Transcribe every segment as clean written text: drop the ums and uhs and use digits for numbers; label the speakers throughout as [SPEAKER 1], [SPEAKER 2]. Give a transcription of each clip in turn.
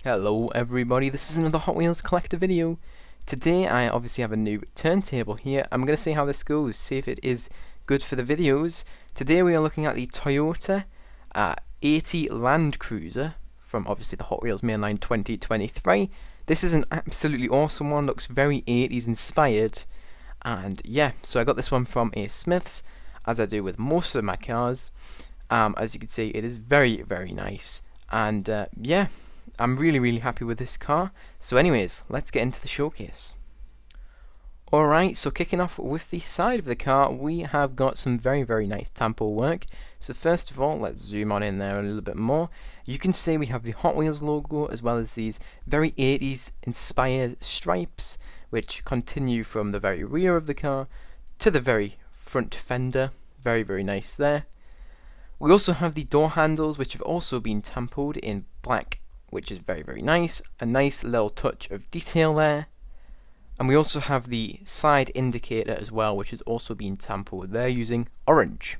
[SPEAKER 1] Hello everybody, this is another Hot Wheels collector video. Today I obviously have a new turntable here. I'm going to see how this goes, see if it is good for the videos. Today we are looking at the Toyota 80 Land Cruiser from obviously the Hot Wheels Mainline 2023. This is an absolutely awesome one, looks very 80s inspired. And yeah, so I got this one from A Smith's, as I do with most of my cars. As you can see, it is very, very nice. And yeah, I'm really happy with this car. So anyways, let's get into the showcase. Alright, so kicking off with the side of the car, we have got some very nice tampo work. So first of all, let's zoom on in there a little bit more. You can see we have the Hot Wheels logo as well as these very 80s inspired stripes, which continue from the very rear of the car to the very front fender. Very nice there. We also have the door handles, which have also been tampoed in black, which is very nice. A nice little touch of detail there. And we also have the side indicator as well, which has also been tampoed there using orange.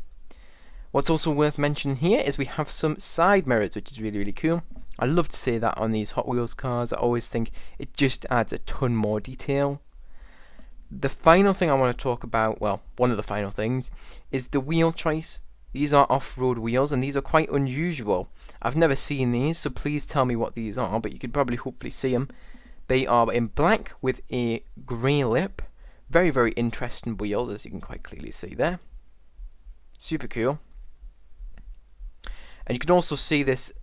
[SPEAKER 1] What's also worth mentioning here is we have some side mirrors, which is really cool. I love to see that on these Hot Wheels cars. I always think it just adds a ton more detail. The final thing I want to talk about, well, one of the final things, is the wheel choice. These are off-road wheels and these are quite unusual. I've never seen these, so please tell me what these are, but you could probably hopefully see them. They are in black with a grey lip. Very interesting wheels, as you can quite clearly see there. Super cool. And you can also see this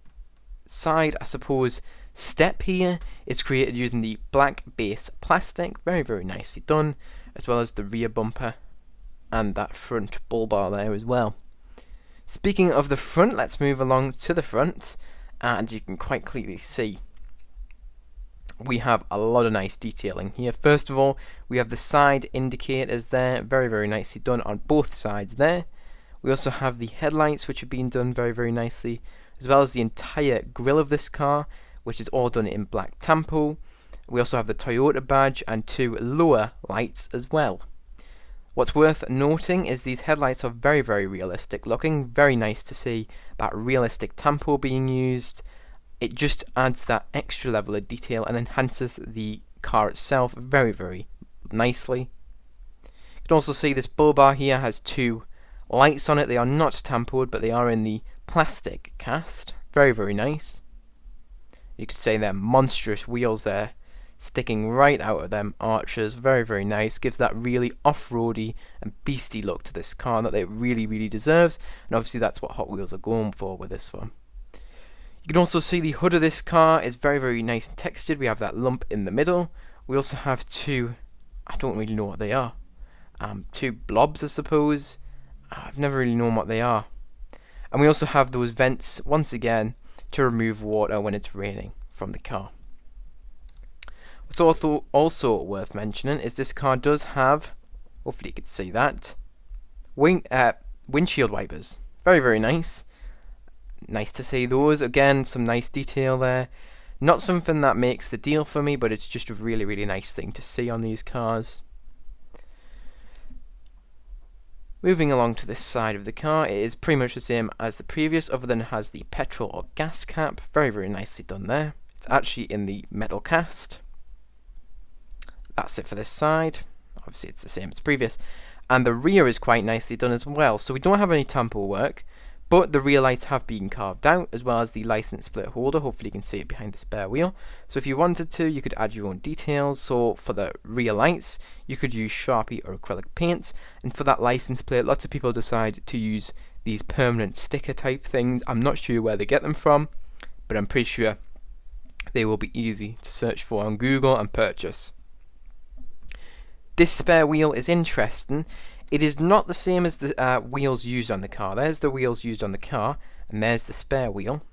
[SPEAKER 1] side, I suppose, step here. It's created using the black base plastic. Very nicely done, as well as the rear bumper and that front bull bar there as well. Speaking of the front, let's move along to the front, and you can quite clearly see we have a lot of nice detailing here. First of all, we have the side indicators there, very nicely done on both sides there. We also have the headlights, which have been done very nicely, as well as the entire grille of this car, which is all done in black tampo. We also have the Toyota badge and two lower lights as well. What's worth noting is these headlights are very realistic looking. Very nice to see that realistic tampo being used. It just adds that extra level of detail and enhances the car itself very nicely. You can also see this bull bar here has two lights on it. They are not tampoed, but they are in the plastic cast. Very nice. You could say they're monstrous wheels there, sticking right out of them arches. Very nice. Gives that really off-roady and beastie look to this car that it really deserves, and obviously that's what Hot Wheels are going for with this one. You can also see the hood of this car is very nice and textured. We have that lump in the middle. We also have two, I don't really know what they are, two blobs I suppose. I've never really known what they are. And we also have those vents once again to remove water when it's raining from the car. What's also worth mentioning is this car does have, hopefully you can see that, windshield wipers. Very nice. Nice to see those. Again, some nice detail there. Not something that makes the deal for me, but it's just a really nice thing to see on these cars. Moving along to this side of the car, it is pretty much the same as the previous, other than it has the petrol or gas cap. Very nicely done there. It's actually in the metal cast. That's it for this side. Obviously it's the same as previous. And the rear is quite nicely done as well. So we don't have any tampo work, but the rear lights have been carved out, as well as the license plate holder. Hopefully you can see it behind the spare wheel. So if you wanted to, you could add your own details. So for the rear lights, you could use Sharpie or acrylic paints. And for that license plate, lots of people decide to use these permanent sticker type things. I'm not sure where they get them from, but I'm pretty sure they will be easy to search for on Google and purchase. This spare wheel is interesting. It is not the same as the wheels used on the car. There's the wheels used on the car, and there's the spare wheel.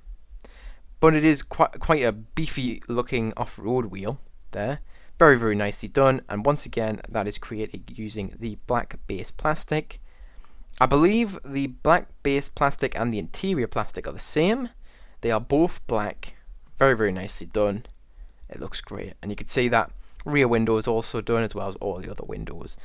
[SPEAKER 1] But it is quite a beefy looking off-road wheel there. Very nicely done, and once again that is created using the black base plastic. I believe the black base plastic and the interior plastic are the same. They are both black. Very nicely done. It looks great, and you can see that rear window is also done, as well as all the other windows.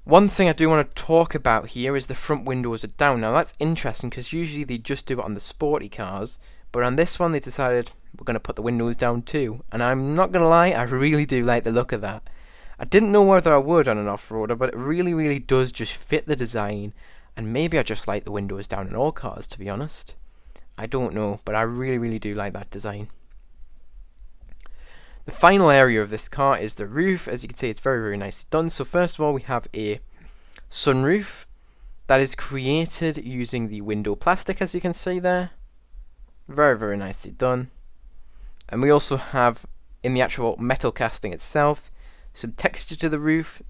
[SPEAKER 1] One thing I do want to talk about here is the front windows are down. Now that's interesting because usually they just do it on the sporty cars, but on this one they decided, we're going to put the windows down too. And I'm not going to lie, I really do like the look of that. I didn't know whether I would on an off-roader, but it really does just fit the design. And maybe I just like the windows down in all cars, to be honest. I don't know, but I really do like that design. The final area of this car is the roof. As you can see, it's very nicely done. So first of all, we have a sunroof that is created using the window plastic, as you can see there. Very nicely done. And we also have, in the actual metal casting itself, some texture to the roof,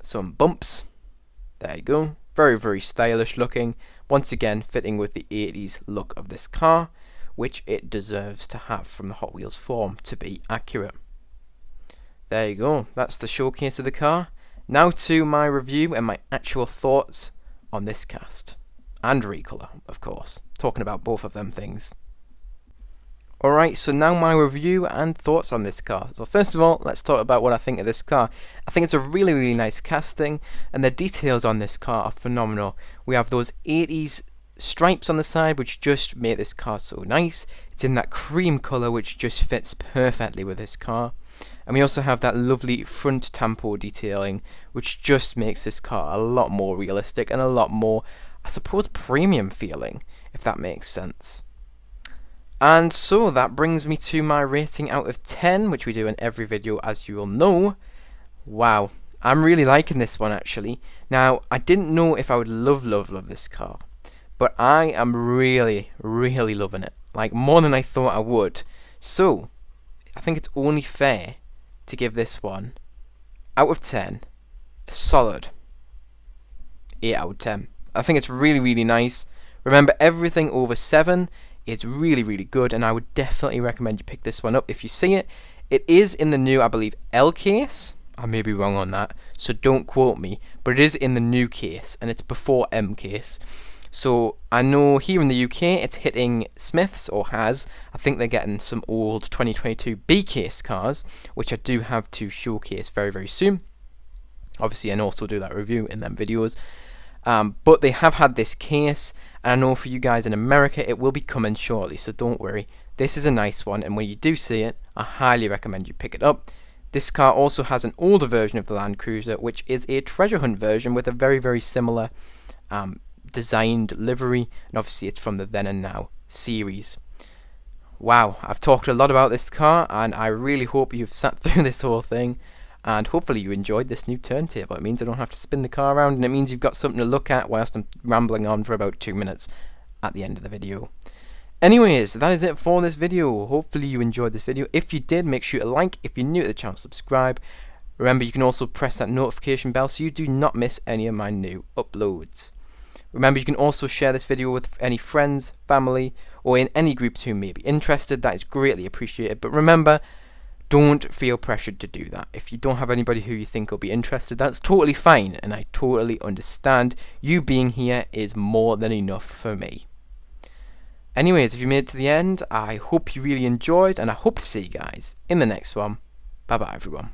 [SPEAKER 1] some bumps. There you go. Very stylish looking. Once again, fitting with the 80s look of this car, which it deserves to have from the Hot Wheels form to be accurate. There you go. That's the showcase of the car. Now to my review and my actual thoughts on this cast. And recolor, of course. Talking about both of them things. Alright, so now my review and thoughts on this car. So first of all, let's talk about what I think of this car. I think it's a really nice casting, and the details on this car are phenomenal. We have those 80s stripes on the side, which just make this car so nice. It's in that cream colour, which just fits perfectly with this car. And we also have that lovely front tampo detailing, which just makes this car a lot more realistic and a lot more, I suppose, premium feeling, if that makes sense. And so that brings me to my rating out of 10, which we do in every video, as you all know. Wow, I'm really liking this one actually. Now, I didn't know if I would love this car, but I am really loving it. Like, more than I thought I would. So, I think it's only fair to give this one, out of 10, a solid 8 out of 10. I think it's really nice. Remember, everything over 7 is really good, and I would definitely recommend you pick this one up if you see it. It is in the new, I believe, L case. I may be wrong on that, so don't quote me, but it is in the new case, and it's before M case. So I know here in the UK it's hitting Smiths, or has. I think they're getting some old 2022 B case cars, which I do have to showcase very soon, obviously, and also do that review in them videos. But they have had this case, and I know for you guys in America it will be coming shortly, so don't worry. This is a nice one, and when you do see it, I highly recommend you pick it up. This car also has an older version of the Land Cruiser, which is a treasure hunt version with a very similar designed livery, and obviously it's from the Then and Now series. Wow, I've talked a lot about this car, and I really hope you've sat through this whole thing. And hopefully you enjoyed this new turntable. It means I don't have to spin the car around, and it means you've got something to look at whilst I'm rambling on for about 2 minutes at the end of the video. Anyways, that is it for this video. Hopefully you enjoyed this video. If you did, make sure to like. If you're new to the channel, subscribe. Remember, you can also press that notification bell so you do not miss any of my new uploads. Remember, you can also share this video with any friends, family, or in any groups who may be interested. That is greatly appreciated. But remember, don't feel pressured to do that. If you don't have anybody who you think will be interested, that's totally fine, and I totally understand. You being here is more than enough for me. Anyways, if you made it to the end, I hope you really enjoyed, and I hope to see you guys in the next one. Bye bye everyone.